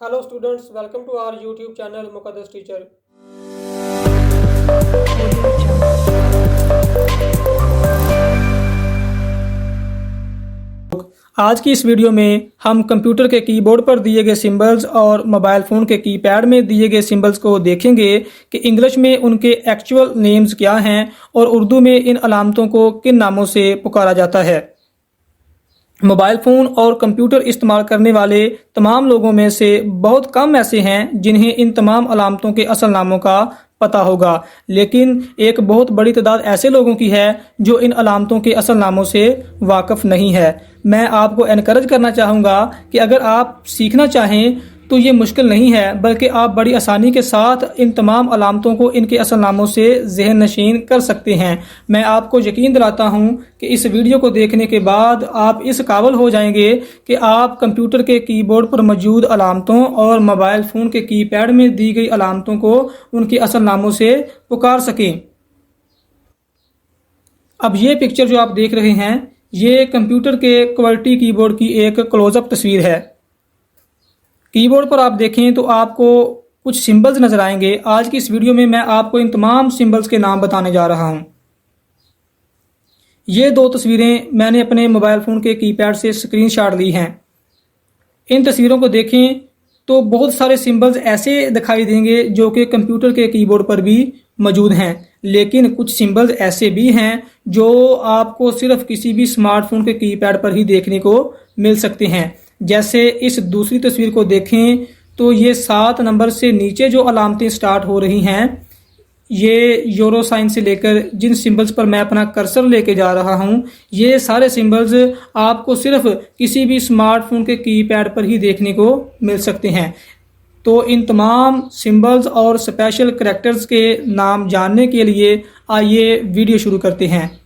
Hello students, welcome to our YouTube channel Muqaddas Teacher. आज की इस वीडियो में हम कंप्यूटर के कीबोर्ड पर दिए गए सिंबल्स और मोबाइल फ़ोन के कीपैड में दिए गए सिंबल्स को देखेंगे कि इंग्लिश में उनके एक्चुअल नेम्स क्या हैं और उर्दू में इन अलामतों को किन नामों से पुकारा जाता है। मोबाइल फ़ोन और कंप्यूटर इस्तेमाल करने वाले तमाम लोगों में से बहुत कम ऐसे हैं जिन्हें इन तमाम अलामतों के असल नामों का पता होगा, लेकिन एक बहुत बड़ी तादाद ऐसे लोगों की है जो इन अलामतों के असल नामों से वाकिफ़ नहीं है। मैं आपको एनकरेज करना चाहूँगा कि अगर आप सीखना चाहें तो ये मुश्किल नहीं है, बल्कि आप बड़ी आसानी के साथ इन तमाम अलामतों को इनके असल नामों से ज़हन नशीन कर सकते हैं। मैं आपको यकीन दिलाता हूँ कि इस वीडियो को देखने के बाद आप इस काबिल हो जाएंगे कि आप कंप्यूटर के कीबोर्ड पर मौजूद अलामतों और मोबाइल फ़ोन के कीपैड में दी गई अलामतों को उनके असल नामों से पुकार सकें। अब ये पिक्चर जो आप देख रहे हैं, ये कंप्यूटर के क्वालिटी कीबोर्ड की एक क्लोजअप तस्वीर है। कीबोर्ड पर आप देखें तो आपको कुछ सिंबल्स नज़र आएंगे। आज की इस वीडियो में मैं आपको इन तमाम सिंबल्स के नाम बताने जा रहा हूं। ये दो तस्वीरें मैंने अपने मोबाइल फ़ोन के कीपैड से स्क्रीनशॉट ली हैं। इन तस्वीरों को देखें तो बहुत सारे सिंबल्स ऐसे दिखाई देंगे जो कि कंप्यूटर के कीबोर्ड पर भी मौजूद हैं, लेकिन कुछ सिंबल्स ऐसे भी हैं जो आपको सिर्फ किसी भी स्मार्टफोन के कीपैड पर ही देखने को मिल सकते हैं। जैसे इस दूसरी तस्वीर को देखें तो ये 7 नंबर से नीचे जो अलामतें स्टार्ट हो रही हैं, ये यूरो साइन से लेकर जिन सिंबल्स पर मैं अपना कर्सर लेके जा रहा हूं, ये सारे सिंबल्स आपको सिर्फ किसी भी स्मार्टफोन के कीपैड पर ही देखने को मिल सकते हैं। तो इन तमाम सिंबल्स और स्पेशल करैक्टर्स के नाम जानने के लिए आइए वीडियो शुरू करते हैं।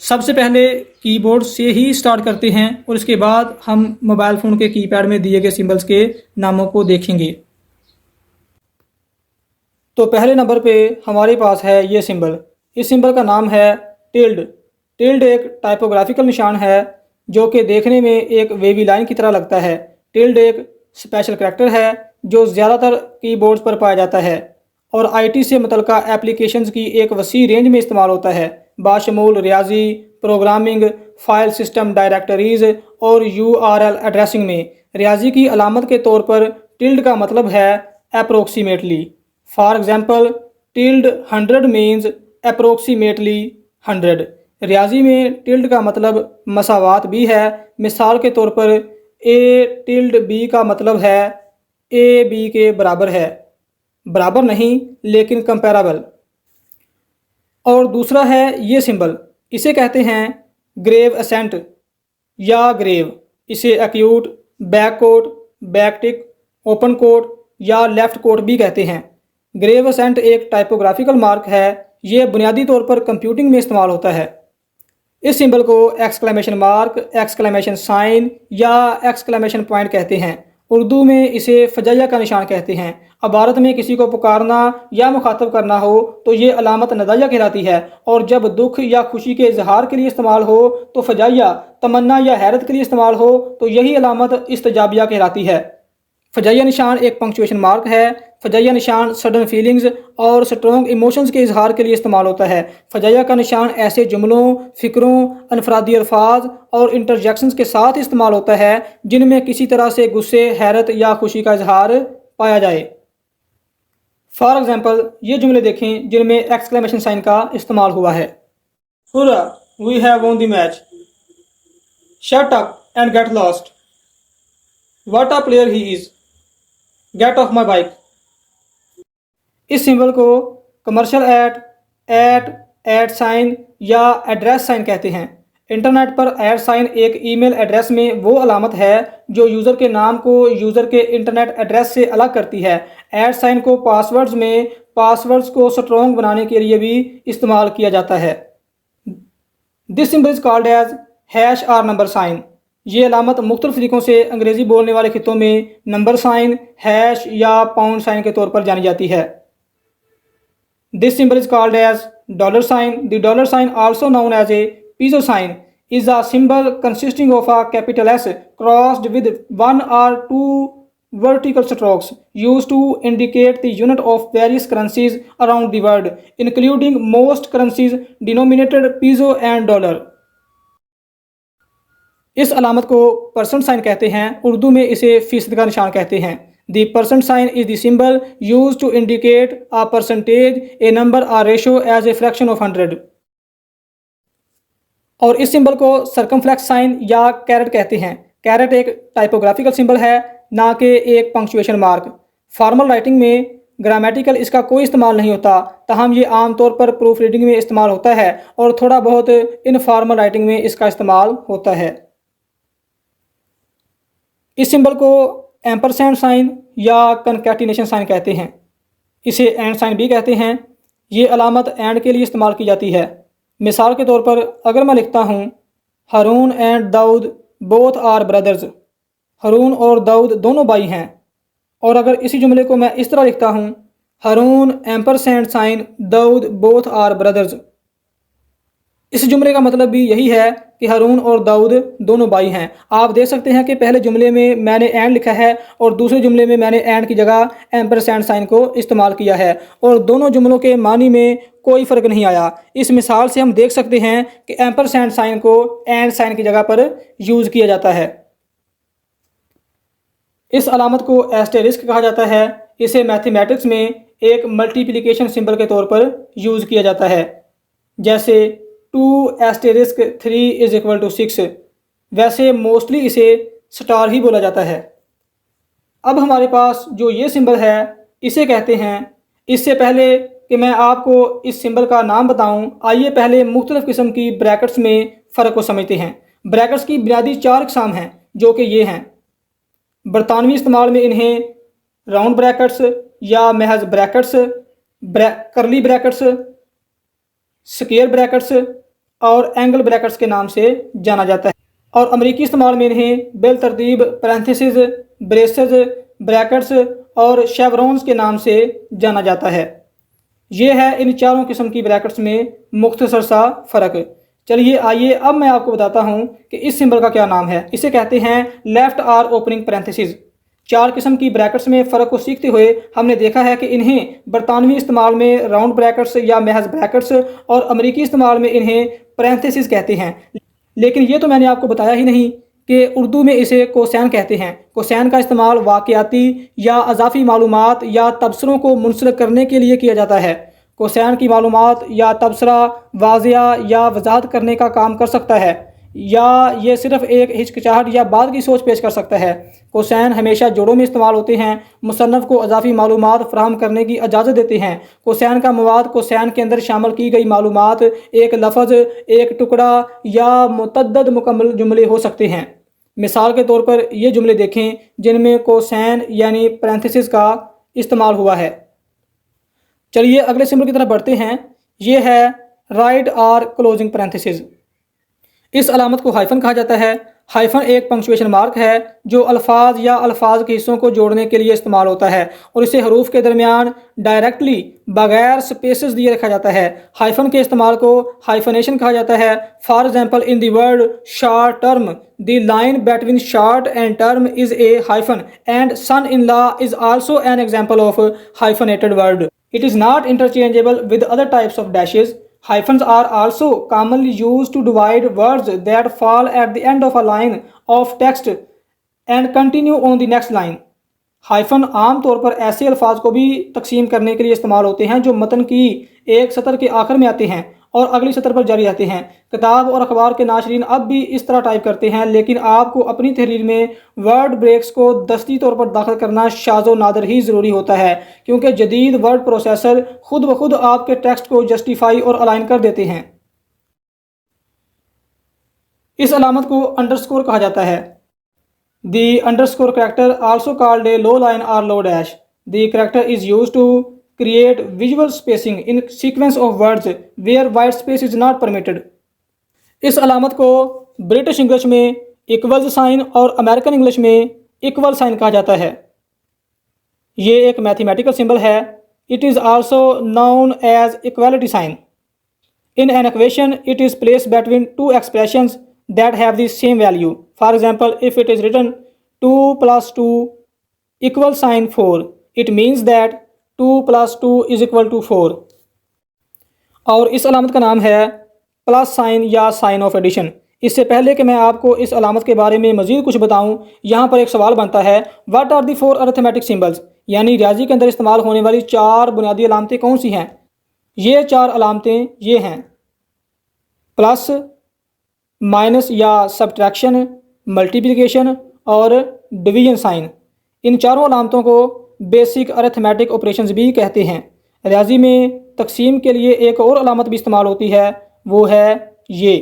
सबसे पहले कीबोर्ड से ही स्टार्ट करते हैं और इसके बाद हम मोबाइल फ़ोन के कीपैड में दिए गए सिंबल्स के नामों को देखेंगे। तो पहले नंबर पे हमारे पास है ये सिंबल। इस सिंबल का नाम है टिल्ड। टिल्ड एक टाइपोग्राफिकल निशान है जो कि देखने में एक वेवी लाइन की तरह लगता है। टिल्ड एक स्पेशल करैक्टर है जो ज़्यादातर कीबोर्ड्स पर पाया जाता है और आईटी से मुतल्लिका एप्लीकेशंस की एक वसी रेंज में इस्तेमाल होता है, बाशमूल रियाजी, प्रोग्रामिंग, फाइल सिस्टम डायरेक्टरीज और यूआरएल एड्रेसिंग में। रियाजी की अलामत के तौर पर टिल्ड का मतलब है approximately. For example, tilde 100 means approximately 100। रियाजी में टिल्ड का मतलब मसावात भी है। मिसाल के तौर पर ए टिल्ड बी का मतलब है ए बी के बराबर है, बराबर नहीं लेकिन कंपेरेबल। और दूसरा है ये सिंबल, इसे कहते हैं ग्रेव असेंट या ग्रेव। इसे एक्यूट, बैक कोट, बैक टिक, ओपन कोट या लेफ्ट कोट भी कहते हैं। ग्रेव असेंट एक टाइपोग्राफिकल मार्क है। ये बुनियादी तौर पर कंप्यूटिंग में इस्तेमाल होता है। इस सिंबल को एक्सक्लेमेशन मार्क, एक्सक्लेमेशन साइन या एक्सक्लेमेशन पॉइंट कहते हैं। उर्दू में इसे फजाइया का निशान कहते हैं। इबारत में किसी को पुकारना या मुखातब करना हो तो ये अलामत नदाया कहलाती है, और जब दुख या खुशी के इजहार के लिए इस्तेमाल हो तो फजाइया, तमन्ना या हैरत के लिए इस्तेमाल हो तो यही अलामत इस्तजाबिया कहलाती है। फजाइया निशान एक पंक्चुएशन मार्क है। फजाइया निशान सडन फीलिंग्स और स्ट्रॉन्ग इमोशंस के इजहार के लिए इस्तेमाल होता है। फजाइया का निशान ऐसे जुमलों, फ़िक्रों, अनफरादी अल्फाज और इंटरजेक्शंस के साथ इस्तेमाल होता है जिनमें किसी तरह से गुस्से, हैरत या खुशी का इजहार पाया जाए। फॉर एग्जाम्पल, ये जुमले देखें जिनमें एक्सक्लेमेशन साइन का इस्तेमाल हुआ है। Hurrah, we have won the match. Shut up and get lost. What a player he is. Get off my bike. इस सिंबल को कमर्शियल एट साइन या एड्रेस साइन कहते हैं। इंटरनेट पर एट साइन एक ईमेल एड्रेस में वो अलामत है जो यूज़र के नाम को यूज़र के इंटरनेट एड्रेस से अलग करती है। एट साइन को पासवर्ड्स में पासवर्ड्स को स्ट्रॉन्ग बनाने के लिए भी इस्तेमाल किया जाता है। This symbol is called as hash और नंबर साइन। ये अलामत मुख्तलिफ तरीक़ों से अंग्रेज़ी बोलने वाले खितों में नंबर साइन, हैश या पाउंड साइन के तौर पर जानी जाती है। This symbol is called as dollar sign. The dollar sign also known as a peso sign is a symbol consisting of a capital S crossed with one or two vertical strokes used to indicate the unit of various currencies around the world, including most currencies denominated peso and dollar. इस अलामत को percent sign कहते हैं, उर्दू में इसे फीसद का निशान कहते हैं. The percent sign is the symbol used to indicate a percentage, a number or ratio as a fraction of 100. और इस सिंबल को सर्कमफ्लेक्स साइन या कैरेट कहते हैं. कैरेट एक टाइपोग्राफिकल सिंबल है, ना कि एक पंक्चुएशन मार्क. फॉर्मल राइटिंग में ग्रामेटिकल इसका कोई इस्तेमाल नहीं होता, ताहम ये आम तौर पर प्रूफ रीडिंग में इस्तेमाल होता है और थोड़ा बहुत इनफॉर्मल राइटिंग में इसका इस्तेमाल होता है. इस सिंबल को एम्परसैंड साइन या कनकैटिनेशन साइन कहते हैं. इसे एंड साइन भी कहते हैं. ये अलामत एंड के लिए इस्तेमाल की जाती है. मिसाल के तौर पर अगर मैं लिखता हूँ Haroon and Dawood both are brothers, Haroon और दाऊद दोनों भाई हैं, और अगर इसी जुमले को मैं इस तरह लिखता हूँ Haroon ampersand sign Dawood both are brothers, इस जुमले का मतलब भी यही है कि हारून और दाऊद दोनों भाई हैं. आप देख सकते हैं कि पहले जुमले में मैंने एंड लिखा है और दूसरे जुमले में मैंने एंड की जगह एम्परसैंड साइन को इस्तेमाल किया है और दोनों जुमलों के मानी में कोई फ़र्क नहीं आया. इस मिसाल से हम देख सकते हैं कि एम्परसैंड साइन को एंड साइन की जगह पर यूज़ किया जाता है. इस अलामत को एस्टेरिस्क कहा जाता है. इसे मैथमेटिक्स में एक मल्टीप्लिकेशन सिंबल के तौर पर यूज़ किया जाता है, जैसे 2*3 = 6. वैसे मोस्टली इसे स्टार ही बोला जाता है. अब हमारे पास जो ये सिंबल है इसे कहते हैं. इससे पहले कि मैं आपको इस सिंबल का नाम बताऊं, आइए पहले मुख्तलिफ़ किस्म की ब्रैकेट्स में फ़र्क को समझते हैं. ब्रैकेट्स की बुनियादी 4 इकसाम हैं, जो कि ये हैं. बरतानवी इस्तेमाल में इन्हें राउंड ब्रैकेट्स या महज ब्रैकेट्स, करली ब्रैकेट्स, स्क्वायर ब्रैकेट्स और एंगल ब्रैकेट्स के नाम से जाना जाता है. और अमरीकी इस्तेमाल में इन्हें बिल तरतीब पैरेंथेसिस, ब्रेसेस, ब्रैकेट्स और शेवरॉन्स के नाम से जाना जाता है. ये है इन चारों किस्म की ब्रैकेट्स में मुख्तसर सा फ़र्क. चलिए आइए अब मैं आपको बताता हूँ कि इस सिंबल का क्या नाम है. इसे कहते हैं लेफ़्ट आर ओपनिंग पैरेंथेसिस. 4 किस्म की ब्रैकेट्स में फ़र्क को सीखते हुए हमने देखा है कि इन्हें बरतानवी इस्तेमाल में राउंड ब्रैकेट्स या महज ब्रैकेट्स और अमरीकी इस्तेमाल में इन्हें पैरेंथेसिस कहते हैं. लेकिन ये तो मैंने आपको बताया ही नहीं कि उर्दू में इसे कोसैन कहते हैं. कोसैन का इस्तेमाल वाक़याती या अज़ाफ़ी मालूमात या तबसरों को मुंसलिक करने के लिए किया जाता है. कोसैन की मालूमात या तबसरा वाज़िया या वजाहत करने का काम कर सकता है, या ये सिर्फ़ एक हिचकिचाहट या बाद की सोच पेश कर सकता है. कोसैन हमेशा जोड़ों में इस्तेमाल होते हैं. मुसन्नफ़ को अज़ाफ़ी मालूमात फ़राहम करने की इजाज़त देते हैं. कोसैन का मवाद कोसैन के अंदर शामिल की गई मालूमात एक लफ्ज़, एक टुकड़ा या मुतअद्दिद मुकम्मल जुमले हो सकते हैं. मिसाल के तौर पर ये जुमले देखें जिनमें कोसैन यानी पैरेंथेसिस का इस्तेमाल हुआ है. चलिए अगले सिंबल की तरफ बढ़ते हैं. ये है राइट आर क्लोजिंग पैरेंथेसिस. इस अलामत को हाइफन कहा जाता है. हाइफन एक पंक्चुएशन मार्क है जो अल्फाज या अल्फाज के हिस्सों को जोड़ने के लिए इस्तेमाल होता है और इसे हरूफ के दरमियान डायरेक्टली बगैर स्पेसेस दिए रखा जाता है. हाइफन के इस्तेमाल को हाइफनेशन कहा जाता है. For example in the word short term the line between short and term is a hyphen and son in law is also an example of hyphenated word. It is not interchangeable with other types of dashes. Hyphens are also commonly used to divide words that fall at the end of a line of text and continue on the next line. Hyphen आम तौर पर ऐसे अल्फाज को भी तकसीम करने के लिए इस्तेमाल होते हैं जो मतन की एक सतर के आखिर में आते हैं और अगली सतर पर जारी रहते हैं. किताब और अखबार के नाशरीन अब भी इस तरह टाइप करते हैं, लेकिन आपको अपनी तहरीर में वर्ड ब्रेक्स को दस्ती तौर पर दाखिल करना शाज़ो नादर ही ज़रूरी होता है, क्योंकि जदीद वर्ड प्रोसेसर खुद ब खुद आपके टेक्स्ट को जस्टिफाई और अलाइन कर देते हैं. इस अलामत को अंडरस्कोर कहा जाता है. The underscore character also called a low line और low dash. The character is used to create visual spacing in sequence of words where white space is not permitted. इस अलामत को ब्रिटिश इंग्लिश में equals sign और American English में equal sign कहा जाता है. ये एक मैथमेटिकल सिंबल है. It is also known as equality sign. In an equation, it is placed between two expressions that have the same value. For example, if it is written 2 plus 2 equal sign 4, it means that 2 plus 2 is equal to 4. और इस अलामत का नाम है plus sign या sign of addition. इससे पहले कि मैं आपको इस अलामत के बारे में मज़ीद कुछ बताऊं, यहाँ पर एक सवाल बनता है, what are the 4 arithmetic symbols, यानी रियाजी के अंदर इस्तेमाल होने वाली 4 बुनियादी अलामतें कौन सी हैं। ये 4 अलामतें ये हैं, प्लस, माइनस या सब्ट्रैक्शन, मल्टीप्लिकेशन और डिवीजन साइन। इन चारों अलामतों को बेसिक अरिथमेटिक ऑपरेशंस भी कहते हैं। रियाजी में तकसीम के लिए एक और अलामत भी इस्तेमाल होती है, वो है ये।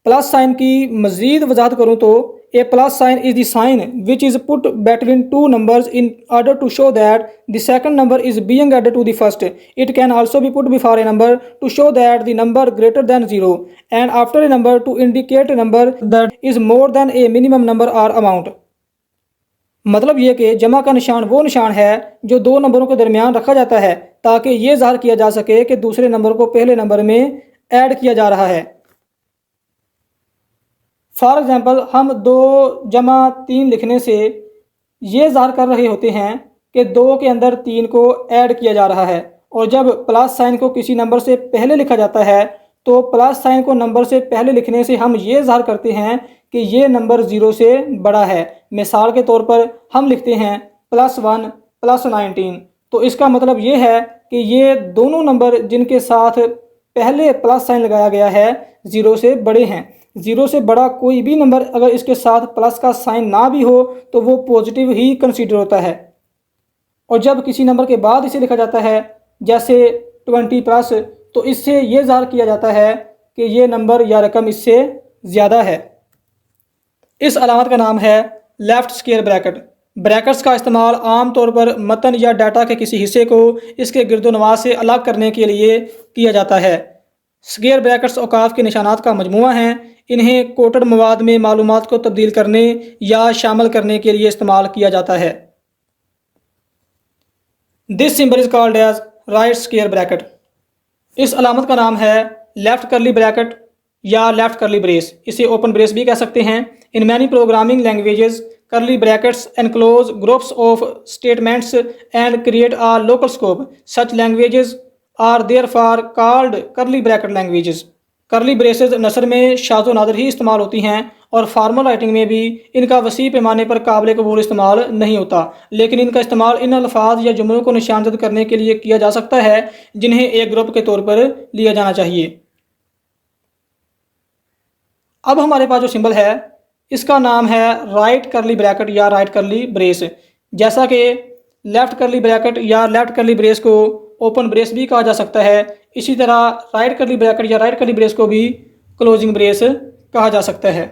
प्लस साइन की मज़ीद वजाहत करूँ तो a plus sign is the sign which is put between 2 numbers in order to show that the second number is being added to the first. It can also be put before a number to show that the number greater than 0 and after a number to indicate a number that is more than a minimum number or amount. मतलब ये कि जमा का निशान वो निशान है जो 2 नंबरों के दरमियान रखा जाता है ताकि ये ज़ाहिर किया जा सके कि दूसरे नंबर को पहले नंबर में ऐड किया जा रहा है। फॉर एग्ज़ाम्पल, हम 2 जमा 3 लिखने से ये ज़ाहिर कर रहे होते हैं कि 2 के अंदर 3 को ऐड किया जा रहा है। और जब प्लस साइन को किसी नंबर से पहले लिखा जाता है तो प्लस साइन को नंबर से पहले लिखने से हम ये ज़ाहिर करते हैं कि ये नंबर 0 से बड़ा है। मिसाल के तौर पर हम लिखते हैं +1 +19, तो इसका मतलब ये है कि ये दोनों नंबर जिनके साथ पहले प्लस साइन लगाया गया है 0 से बड़े हैं। 0 से बड़ा कोई भी नंबर अगर इसके साथ प्लस का साइन ना भी हो तो वो पॉजिटिव ही कंसीडर होता है। और जब किसी नंबर के बाद इसे लिखा जाता है जैसे 20+, तो इससे ये ज़ाहिर किया जाता है कि ये नंबर या रकम इससे ज़्यादा है। इस अलामत का नाम है लेफ़्ट स्क्वायर ब्रैकेट। ब्रैकेट्स का इस्तेमाल आम तौर पर मतन या डाटा के किसी हिस्से को इसके गिरदोनवा से अलग करने के लिए किया जाता है। स्क्वायर ब्रैकेट्स औकाफ के निशानात का मजमूआ हैं। इन्हें कोटेड मवाद में मालूमात को तब्दील करने या शामिल करने के लिए इस्तेमाल किया जाता है। This symbol is called as right square bracket. इस अलामत का नाम है लेफ़्ट करली ब्रैकेट या लेफ़्ट करली ब्रेस। इसे ओपन ब्रेस भी कह सकते हैं। In many programming languages curly brackets enclose groups of statements and create a local scope. Such languages are therefore called curly bracket languages. curly braces नसर में शाज़ो नादर ही इस्तेमाल होती हैं और फार्मल राइटिंग में भी इनका वसी पैमाने पर काबिल कबूल इस्तेमाल नहीं होता, लेकिन इनका इस्तेमाल इन अल्फाज या जुमलों को निशानजद करने के लिए किया जा सकता है जिन्हें एक ग्रुप के तौर पर लिया जाना चाहिए। अब हमारे पास जो सिंबल है इसका नाम है राइट करली ब्रैकेट या राइट करली ब्रेस। जैसा कि लेफ़्ट करली ब्रैकेट या लेफ़्ट करली ब्रेस को ओपन ब्रेस भी कहा जा सकता है, इसी तरह राइट करली ब्रैकेट या राइट करली ब्रेस को भी क्लोजिंग ब्रेस कहा जा सकता है।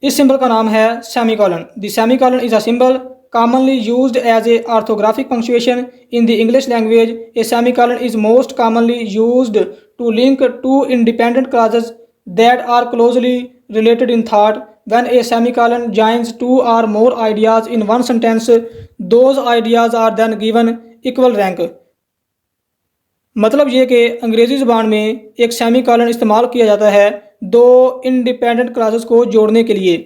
इस सिंबल का नाम है semicolon. The semicolon is a symbol commonly used as a orthographic punctuation in the English language. A semicolon is most commonly used to link two independent clauses that are closely related in thought. When a semicolon joins 2 or more ideas in one sentence, those ideas are then given equal rank. मतलब ये कि अंग्रेज़ी ज़ुबान में एक semicolon इस्तेमाल किया जाता है 2 इंडिपेंडेंट क्लॉजेस को जोड़ने के लिए,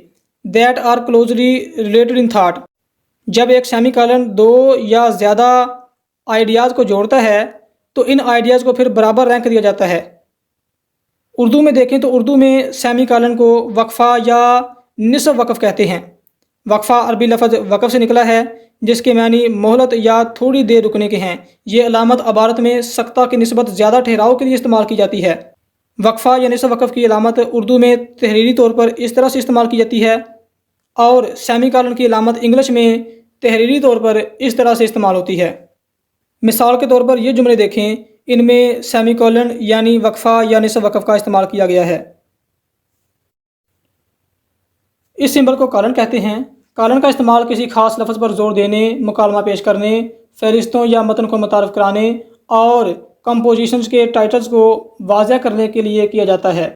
that are closely related in thought. जब एक सेमीकोलन 2 या ज़्यादा आइडियाज़ को जोड़ता है तो इन आइडियाज़ को फिर बराबर रैंक दिया जाता है। उर्दू में देखें तो उर्दू में सेमीकोलन को वक्फ़ा या निसफ वक़फ़ कहते हैं। वक्फ़ा अरबी लफ्ज़ वक़फ़ से निकला है जिसके मानी मोहलत या थोड़ी देर रुकने के हैं। ये अलामत अबारत में सख्ता की निस्बत ज़्यादा ठहराव के लिए इस्तेमाल की जाती है। वक्फ़ा या निसफ वक़फ़ की अलामत उर्दू में तहरीरी तौर पर इस तरह से इस्तेमाल की जाती है और सेमीकोलन की अलामत इंग्लिश में तहरीरी तौर पर इस तरह से इस्तेमाल होती है। मिसाल के तौर पर ये जुमले देखें, इनमें सेमीकोलन यानी वक्फ़ा या निसफ वक़फ़ का इस्तेमाल किया गया है। इस सिंबल को कॉलन कहते हैं। कॉलन का इस्तेमाल किसी खास लफ्ज़ पर जोर देने, मुकालमा पेश करने, फ़हरिस्तों या मतन को मुतारफ़ कराने और कंपोजिशंस के टाइटल्स को वाज़ह करने के लिए किया जाता है।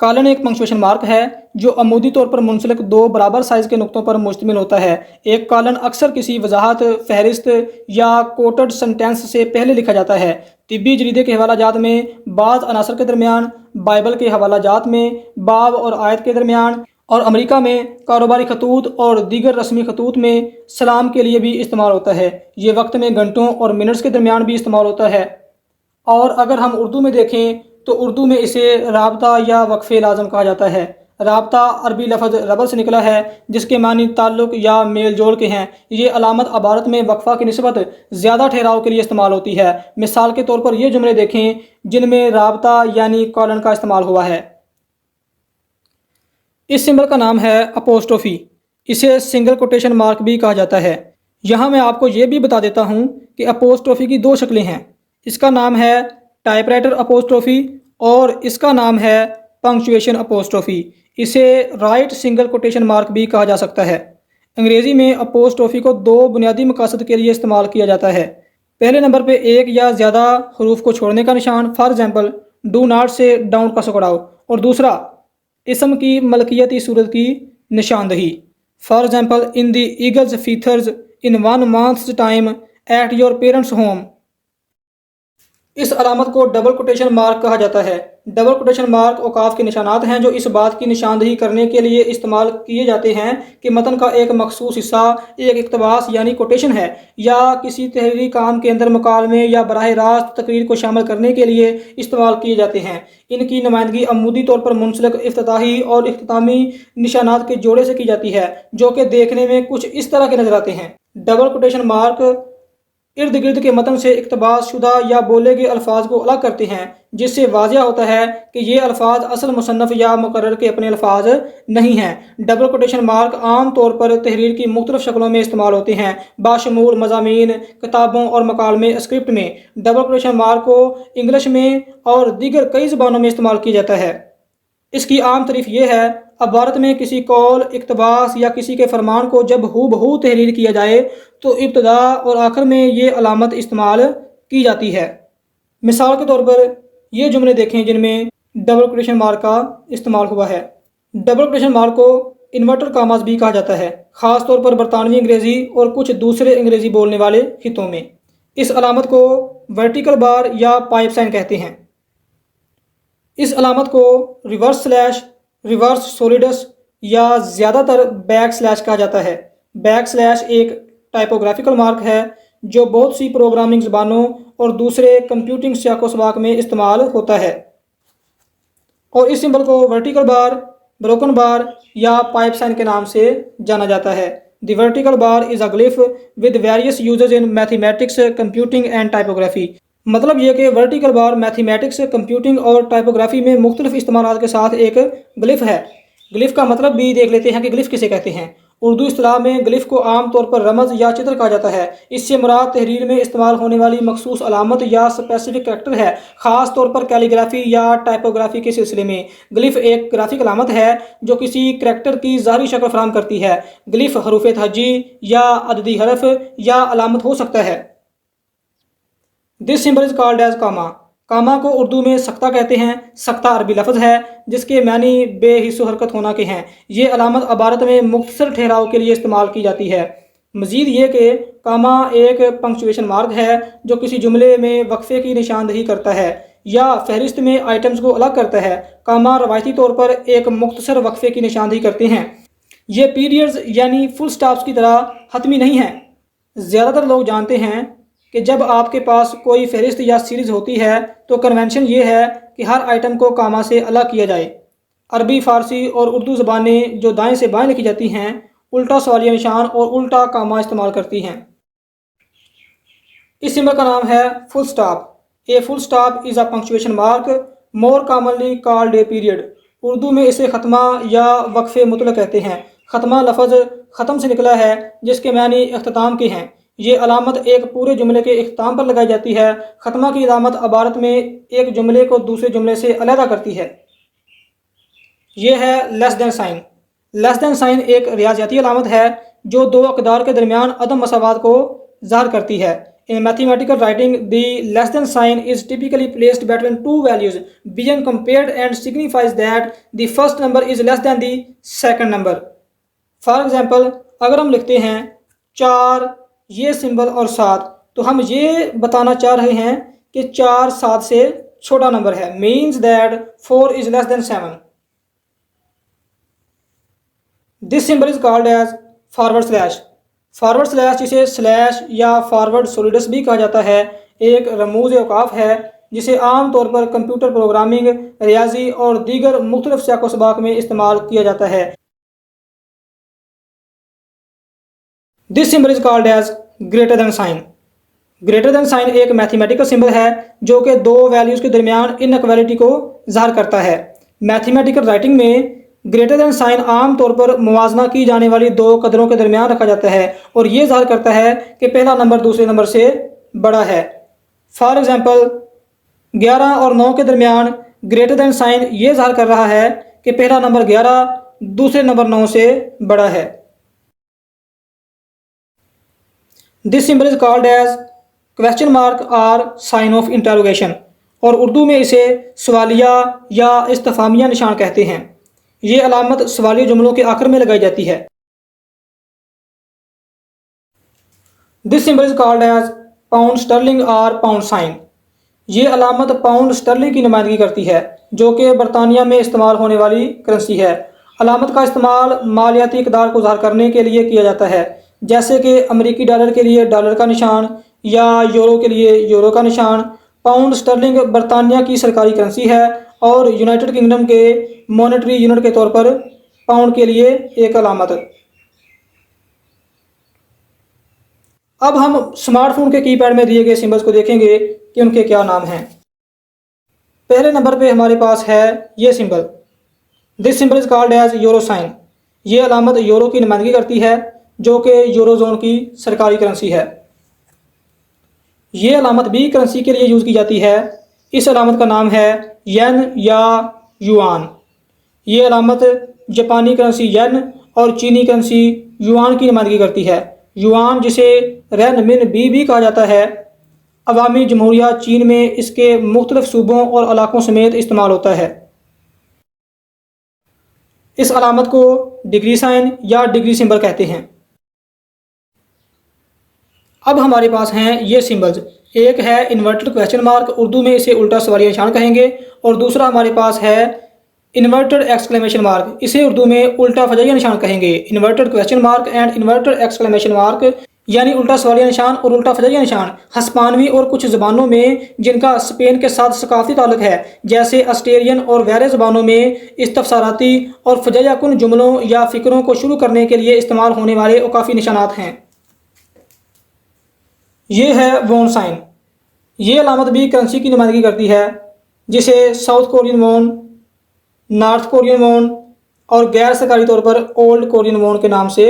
कॉलन एक पंक्चुएशन मार्क है जो अमूदी तौर पर मुंसलिक दो बराबर साइज़ के नुक्तों पर मुश्तमिल होता है। एक कॉलन अक्सर किसी वजाहत, फहरिस्त या कोटेड सेंटेंस से पहले लिखा जाता है। तिब्बी जरीदे के हवालाजात में, बाज़ अनासर के दरमियान, बाइबल के हवालाजात में, बाब और आयत के दरमियान, और अमेरिका में कारोबारी खतूत और दीगर रस्मी खतूत में सलाम के लिए भी इस्तेमाल होता है। ये वक्त में घंटों और मिनट्स के दरमियान भी इस्तेमाल होता है। और अगर हम उर्दू में देखें तो उर्दू में इसे राबता या वक्फ़े लाज़म कहा जाता है। राबता अरबी लफ्ज़ रबर से निकला है जिसके मानी ताल्लुक़ या मेल जोल के हैं। ये अलामत अबारत में वक्फ़ा की निस्बत ज़्यादा ठहराव के लिए इस्तेमाल होती है। मिसाल के तौर पर ये जुमले देखें जिनमें राबता यानी कॉलन का इस्तेमाल हुआ है। इस सिंबल का नाम है अपोस्ट्रोफी। इसे सिंगल कोटेशन मार्क भी कहा जाता है। यहाँ मैं आपको ये भी बता देता हूँ कि अपोस्ट्रोफी की दो शक्लें हैं। इसका नाम है टाइपराइटर अपोस्ट्रोफी और इसका नाम है पंक्चुएशन अपोस्ट्रोफी। इसे राइट सिंगल कोटेशन मार्क भी कहा जा सकता है। अंग्रेज़ी में अपोस्ट्रोफी को दो बुनियादी मकासद के लिए इस्तेमाल किया जाता है। पहले नंबर पे एक या ज़्यादा हरूफ को छोड़ने का निशान, फॉर एग्जाम्पल डू नॉट से डाउन का सुकड़ाव, और दूसरा इसम की मलकियती सूरत की निशानदही, for example in the eagle's feathers in 1 month's time at your parents' home. इस अलामत को डबल कोटेशन मार्क कहा जाता है। डबल कोटेशन मार्क औकाफ के निशानात हैं जो इस बात की निशानदही करने के लिए इस्तेमाल किए जाते हैं कि मतन का एक मखसूस हिस्सा एक इक़्तिबास यानी कोटेशन है या किसी तहरीरी काम के अंदर मुकालमे या बराह रास्त तकरीर को शामिल करने के लिए इस्तेमाल किए जाते हैं। इनकी नुमाइंदगी अमूदी तौर पर मुंसलिक इफ्तिताही और इख्तितामी निशानात के जोड़े से की जाती है जो कि देखने में कुछ इस तरह के नजर आते हैं। डबल कोटेशन मार्क इर्द गिर्द के मतन से इक़्तिबास शुदा या बोले गए अल्फाज को अलग करते हैं जिससे वाज़िया होता है कि ये अल्फाज असल मुसन्नफ़ या मुकर्रर के अपने अल्फाज नहीं हैं। डबल कोटेशन मार्क आम तौर पर तहरीर की मुख्तलिफ शक्लों में इस्तेमाल होते हैं, बाशमूल मज़ामीन, किताबों और मकालमे स्क्रिप्ट में। डबल कोटेशन मार्क को इंग्लिश में और दीगर कई ज़बानों में इस्तेमाल किया जाता है। इसकी आम तारीफ यह है, अबारत में किसी कौल, इक़्तिबास या किसी के फरमान को जब हूबहू तहरीर किया जाए तो इब्तदा और आखिर में ये अलामत इस्तेमाल की जाती है। मिसाल के तौर पर ये जुमले देखें जिनमें डबल कोटेशन मार्क का इस्तेमाल हुआ है। डबल कोटेशन मार्क को इन्वर्टर कामास भी कहा जाता है, ख़ास तौर पर बरतानवी अंग्रेज़ी और कुछ दूसरे अंग्रेज़ी बोलने वाले खितों में। इस अलामत को वर्टिकल बार या पाइप साइन कहते हैं। इस अलामत को रिवर्स स्लैश, रिवर्स सोलिडस या ज़्यादातर बैक स्लैश कहा जाता है। बैक स्लैश एक टाइपोग्राफिकल मार्क है जो बहुत सी प्रोग्रामिंग ज़बानों और दूसरे कंप्यूटिंग सियाको सबाक में इस्तेमाल होता है। और इस सिंबल को वर्टिकल बार, ब्रोकन बार या पाइप साइन के नाम से जाना जाता है। The vertical bar is a glyph with various uses in mathematics, computing and typography. मतलब ये कि वर्टिकल बार मैथमेटिक्स, कंप्यूटिंग और टाइपोग्राफी में मुख्तलिफ इस्तेमाल के साथ एक ग्लिफ है। ग्लिफ का मतलब भी देख लेते हैं कि ग्लिफ किसे कहते हैं। उर्दू इस्तिलाह में ग्लिफ को आम तौर पर रमज़ या चित्र कहा जाता है। इससे मुराद तहरीर में इस्तेमाल होने वाली मखसूस अलामत या स्पेसिफिक करैक्टर है, ख़ास तौर पर कैलीग्राफी या टाइपोग्राफी के सिलसिले में। ग्लिफ एक ग्राफिक अलामत है जो किसी करैक्टर की ज़ाहिरी शक्ल फराहम करती है। ग्लिफ हरूफ तहजी या अददी हरफ या अलामत हो सकता है। This symbol is called as comma. Comma को उर्दू में सख्ता कहते हैं। सख्ता अरबी लफ्ज़ है जिसके मानी बेहिस्सो हरकत होना के हैं। ये अलामत अबारत में मुख्तसर ठहराव के लिए इस्तेमाल की जाती है। मज़ीद ये कि कामा एक पंक्चुएशन मार्क है जो किसी जुमले में वक्फे की निशानदही करता है या फहरिस्त में आइटम्स को अलग करता है। कामा रवायती तौर पर एक मुख्तसर वक्फे की निशानदही करते हैं। ये पीरियड्स यानी फुल स्टॉप्स की तरह हतमी नहीं हैं। ज़्यादातर लोग जानते हैं कि जब आपके पास कोई फहरिस्त या सीरीज़ होती है तो कन्वेंशन ये है कि हर आइटम को कामा से अलग किया जाए। अरबी, फ़ारसी और उर्दू ज़बानें जो दाएं से बाएं लिखी जाती हैं उल्टा सवालिया निशान और उल्टा कामा इस्तेमाल करती हैं। इस सिंबल का नाम है full stop. A full stop is a punctuation mark more commonly called a period. Urdu में इसे ख़त्मा या वक्फ़े मुतलक कहते हैं। ख़त्मा लफ्ज़ ख़त्म से निकला है जिसके मानी इख्तिताम के हैं। ये अलामत एक पूरे जुमले के इख्तिताम पर लगाई जाती है। ख़त्मा की अलामत अबारत में एक जुमले को दूसरे जुमले से अलहदा करती है। यह है less than sign. Less than sign एक रियाजियाती अलामत है जो दो अक़दार के दरमियान अदम मसावात को ज़ाहिर करती है। In mathematical writing, the less than sign is typically placed between two values being compared and signifies that the first number is less than the second number. For example, अगर हम लिखते हैं 4 ये सिंबल और 7, तो हम ये बताना चाह रहे हैं कि 4 7 से छोटा नंबर है, means that 4 is less than 7. This symbol is called as forward slash. Forward slash, जिसे स्लैश या फॉरवर्ड सोलिडस भी कहा जाता है, एक रमूज औकाफ है जिसे आम तौर पर कंप्यूटर प्रोग्रामिंग, रियाजी और दीगर मुख्तलिफ सियाक़ो सबाक में इस्तेमाल किया जाता है. This symbol is called as greater than sign. Greater than sign एक मैथमेटिकल सिंबल है जो कि दो वैल्यूज़ के दरमियान इनइक्वालिटी को ज़ाहिर करता है. मैथमेटिकल राइटिंग में ग्रेटर देन साइन आम तौर पर मुवाजना की जाने वाली दो कदरों के दरमियान रखा जाता है और ये ज़ाहिर करता है कि पहला नंबर दूसरे नंबर से बड़ा है. फॉर एग्जांपल 11 और 9 के दरमियान ग्रेटर देन साइन ये ज़ाहिर कर रहा है कि पहला नंबर 11 दूसरे नंबर 9 से बड़ा है. This symbol is called as question mark और साइन ऑफ इंटरोगेशन, और उर्दू में इसे सवालिया या इस्तिफामिया निशान कहते हैं. ये अलामत सवालिया जुमलों के आखिर में लगाई जाती है. This symbol is called as pound sterling और पाउंड साइन. ये अलामत पाउंड स्टर्लिंग की नुमाइंदगी करती है जो कि बरतानिया में इस्तेमाल होने वाली करेंसी है. अलामत का इस्तेमाल मालियाती इक़दार को ज़ाहिर करने के लिए किया जाता है, जैसे कि अमेरिकी डॉलर के लिए डॉलर का निशान या यूरो के लिए यूरो का निशान. पाउंड स्टर्लिंग बरतानिया की सरकारी करेंसी है और यूनाइटेड किंगडम के मॉनेटरी यूनिट के तौर पर पाउंड के लिए एक अलामत. अब हम स्मार्टफोन के कीपैड में दिए गए सिंबल्स को देखेंगे कि उनके क्या नाम हैं. पहले नंबर पे हमारे पास है ये symbol. This symbol is called as euro sign. ये अलामत यूरो की नुमाइंदगी करती है जो कि यूरोजोन की सरकारी करेंसी है. ये अलामत भी करेंसी के लिए यूज़ की जाती है. इस अलामत का नाम है येन या युआन. ये अलामत जापानी करेंसी येन और चीनी करेंसी युआन की नुमाइंदगी करती है. युआन, जिसे रेन मिन बी भी कहा जाता है, अवामी जमहूरिया चीन में इसके मुख्तलिफ सूबों और इलाकों समेत इस्तेमाल होता है. इस अलामत को डिग्री साइन या डिग्री सिंबल कहते हैं. अब हमारे पास हैं ये सिंबल्स. एक है इन्वर्टेड क्वेश्चन मार्क, उर्दू में इसे उल्टा सवालिया निशान कहेंगे, और दूसरा हमारे पास है इन्वर्टेड एक्सक्लेमेशन मार्क, इसे उर्दू में उल्टा फजाइया निशान कहेंगे. Inverted question mark and inverted exclamation mark यानी उल्टा सवालिया निशान और उल्टा फजाइया निशान हस्पानवी और कुछ ज़बानों में जिनका स्पेन के साथ सकाफती ताल्लुक है, जैसे अस्टेरियन और वैरे ज़बानों में इस्तफसाराती और फजाइया कुन जुमलों या फ़िक्रों को शुरू करने के लिए इस्तेमाल होने वाले औकाफ़ी निशानात हैं. ये है वॉन साइन. ये अलामत भी करेंसी की नुमाइंदगी करती है, जिसे south Korean von, north Korean von और गैर सरकारी तौर पर ओल्ड कोरियन वॉन के नाम से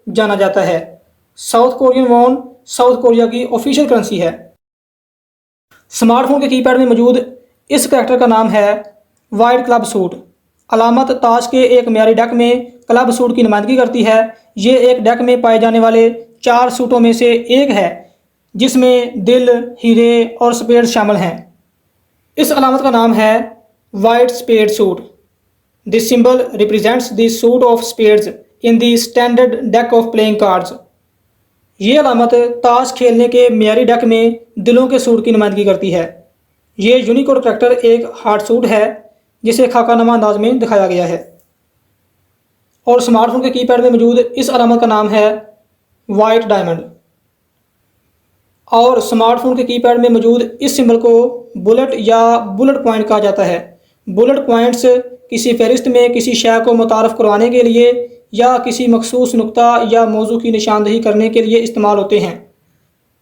जाना जाता है. South Korean von south Korea की ऑफिशियल करेंसी है. स्मार्टफोन के कीपैड में मौजूद इस करैक्टर का नाम है वाइड क्लब सूट. अलामत ताश के एक मियारी डेक में क्लब सूट की नुमाइंदगी करती है. ये एक डेक में पाए जाने वाले 4 सूटों में से एक है जिसमें दिल, हीरे और स्पेड शामिल हैं. इस अलामत का नाम है white spade suit. This symbol represents the suit of spades in the standard deck of playing cards. ये अलामत ताश खेलने के मियारी डेक में दिलों के सूट की नुमाइंदगी करती है. ये यूनिकोड करैक्टर एक हार्ट सूट है जिसे खाकानुमा अंदाज में दिखाया गया है. और स्मार्टफोन के कीपैड में मौजूद इस अलामत का नाम है वाइट डायमंड. और स्मार्टफोन के कीपैड में मौजूद इस सिंबल को बुलेट या बुलेट पॉइंट कहा जाता है. बुलेट पॉइंट्स किसी फहरिस्त में किसी शय को मुतारफ़ करवाने के लिए या किसी मखसूस नुक्ता या मौजू की निशानदही करने के लिए इस्तेमाल होते हैं.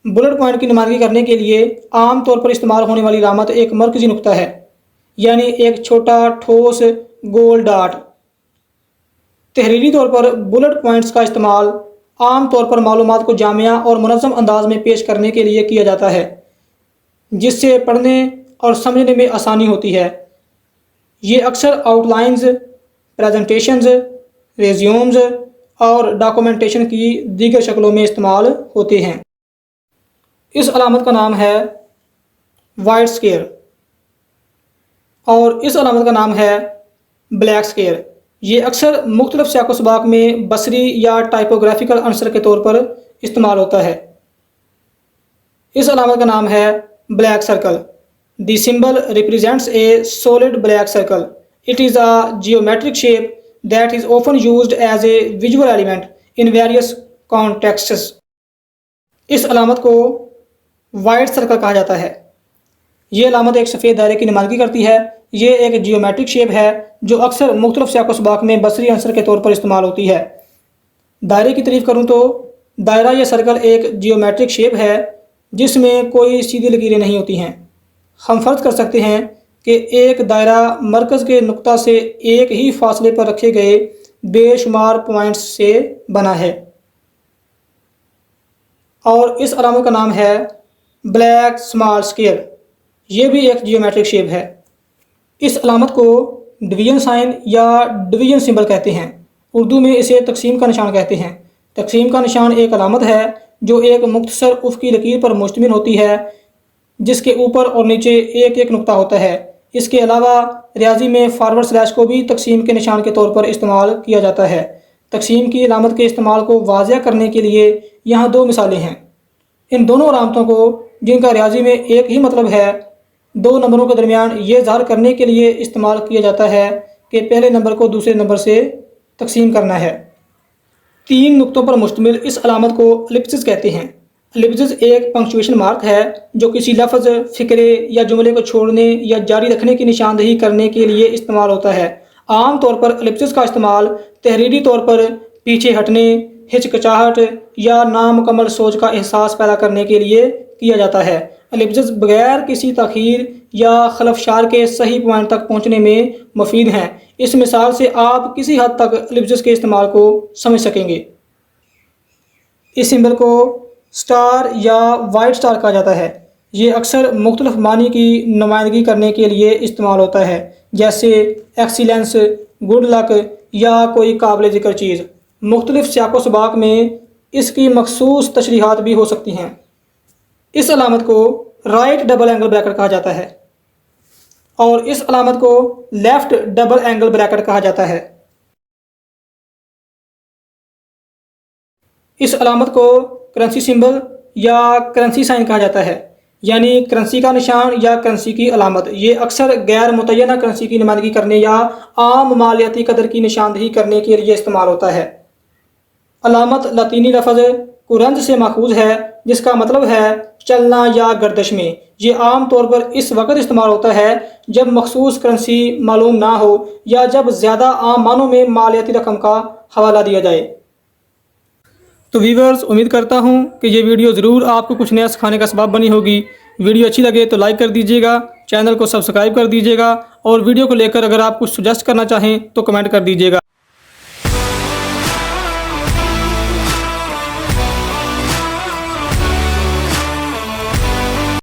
बुलेट पॉइंट की नुमाइंदगी करने के लिए आम तौर पर इस्तेमाल होने वाली अलामत एक मरकज़ी नुक्ता है, यानी एक छोटा ठोस गोल डाट. तहरीरी तौर पर बुलेट पॉइंट्स का इस्तेमाल आम तौर पर मालूमात को जामिया और मुनज़्ज़म अंदाज में पेश करने के लिए किया जाता है, जिससे पढ़ने और समझने में आसानी होती है. ये अक्सर आउटलाइंस, प्रेजेंटेशंस, रेज्यूम्स और डॉक्यूमेंटेशन की दीगर शक्लों में इस्तेमाल होते हैं. इस अलामत का नाम है वाइट स्केयर और इस अलामत का नाम है ब्लैक स्केयर। ये अक्सर मुख्तलिफ सियाक़ व सबाक़ में बसरी या टाइपोग्राफिकल अंसर के तौर पर इस्तेमाल होता है। इस अलामत का नाम है black circle. The symbol represents a solid black circle. It is a geometric shape that is often used as a visual element in various contexts. इस अलामत को वाइट सर्कल कहा जाता है। ये अलामत एक सफ़ेद दायरे की नुमाइंदगी करती है। ये एक जियोमेट्रिक शेप है जो अक्सर मुख्तलिफ सियाक़ व सबाक़ में बसरी अंसर के तौर पर इस्तेमाल होती है। दायरे की तारीफ़ करूँ तो दायरा या सर्कल एक जियोमेट्रिक शेप है जिसमें कोई सीधी लकीरें नहीं होती हैं। हम फ़र्ज़ कर सकते हैं कि एक दायरा मरकज़ के नुक्ता से एक ही फासले पर रखे गए बेशुमार पॉइंट्स से बना है। और इस अलामत का नाम है ब्लैक स्मॉल स्केयर। ये भी एक जियोमेट्रिक शेप है। इस अलामत को डिवीजन साइन या डिवीजन सिंबल कहते हैं। उर्दू में इसे तकसीम का निशान कहते हैं। तकसीम का निशान एक अलामत है जो एक मुख्तसर उफ़क़ी लकीर पर मुश्तमिल होती है जिसके ऊपर और नीचे एक एक नुक्ता होता है। इसके अलावा रियाजी में फॉरवर्ड स्लैश को भी तकसीम के निशान के तौर पर इस्तेमाल किया जाता है। तकसीम की अलामत के इस्तेमाल को वाज़ह करने के लिए यहाँ दो मिसालें हैं। इन दोनों अलामतों को जिनका रियाजी में एक ही मतलब है दो नंबरों के दरमियान ये ज़ाहिर करने के लिए इस्तेमाल किया जाता है कि पहले नंबर को दूसरे नंबर से तकसीम करना है। तीन नुक्तों पर मुश्तमिल इस अलामत को एलिप्सिस कहते हैं। एलिप्सिस एक पंक्चुएशन मार्क है जो किसी लफ्ज़, फ़िक्रे या जुमले को छोड़ने या जारी रखने की निशानदेही करने के लिए इस्तेमाल होता है। आम तौर पर एलिप्सिस का इस्तेमाल तहरीरी तौर पर पीछे हटने, हिचकिचाहट या नामुकम्मल सोच का एहसास पैदा करने के लिए किया जाता है। एलिप्सिस बगैर किसी तख़ीर या खलफशार के सही पॉइंट तक पहुँचने में मुफीद हैं। इस मिसाल से आप किसी हद तक एलिप्सिस के इस्तेमाल को समझ सकेंगे। इस सिंबल को स्टार या वाइट स्टार कहा जाता है। ये अक्सर मुख्तलिफ मानी की नुमाइंदगी करने के लिए इस्तेमाल होता है जैसे एक्सीलेंस, गुड लक या कोई काबिल ज़िक्र चीज़। मुख्तलिफ सियाक़ व सबाक़ में इसकी मखसूस तशरीहात भी हो सकती हैं। इस अलामत को राइट डबल एंगल ब्रैकेट कहा जाता है और इस अलामत को लेफ़्ट डबल एंगल ब्रैकेट कहा जाता है। इस अलामत को करेंसी सिंबल या करेंसी साइन कहा जाता है, यानी करेंसी का निशान या करेंसी की अलामत। ये अक्सर गैर मुतय्यना करेंसी की नुमाइंदगी करने या आम मालियाती कदर की निशानदेही करने के लिए इस्तेमाल होता है। अलामत लतीनी लफ्ज़ कुरंज से माखूज है जिसका मतलब है चलना या गर्दिश में। ये आम तौर पर इस वक्त इस्तेमाल होता है जब मखसूस करेंसी मालूम ना हो या जब ज़्यादा आम मानों में मालियाती रकम का हवाला दिया जाए। तो व्यूअर्स, उम्मीद करता हूँ कि ये वीडियो ज़रूर आपको कुछ नया सिखाने का सबब बनी होगी। वीडियो अच्छी लगे तो लाइक कर दीजिएगा, चैनल को सब्सक्राइब कर दीजिएगा और वीडियो को लेकर अगर आप कुछ सजेस्ट करना चाहें तो कमेंट कर दीजिएगा।